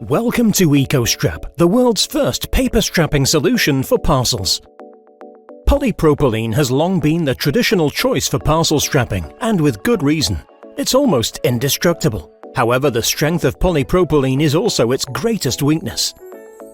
Welcome to EcoStrap, the world's first paper strapping solution for parcels. Polypropylene has long been the traditional choice for parcel strapping, and with good reason. It's almost indestructible. However, the strength of polypropylene is also its greatest weakness.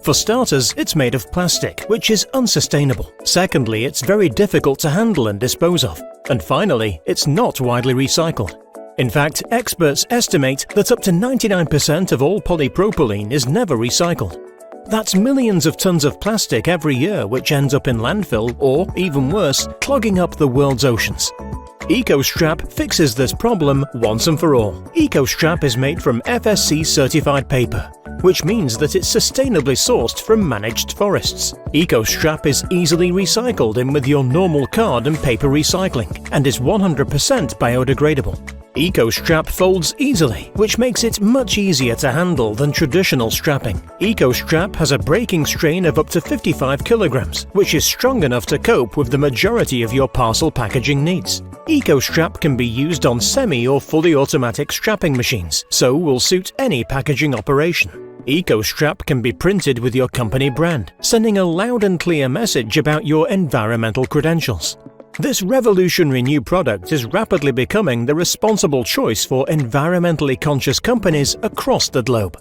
For starters, it's made of plastic, which is unsustainable. Secondly, it's very difficult to handle and dispose of. And finally, it's not widely recycled. In fact, experts estimate that up to 99% of all polypropylene is never recycled. That's millions of tons of plastic every year which ends up in landfill or, even worse, clogging up the world's oceans. EcoStrap fixes this problem once and for all. EcoStrap is made from FSC-certified paper, which means that it's sustainably sourced from managed forests. EcoStrap is easily recycled in with your normal card and paper recycling and is 100% biodegradable. EcoStrap folds easily, which makes it much easier to handle than traditional strapping. EcoStrap has a breaking strain of up to 55 kilograms, which is strong enough to cope with the majority of your parcel packaging needs. EcoStrap can be used on semi or fully automatic strapping machines, so will suit any packaging operation. EcoStrap can be printed with your company brand, sending a loud and clear message about your environmental credentials. This revolutionary new product is rapidly becoming the responsible choice for environmentally conscious companies across the globe.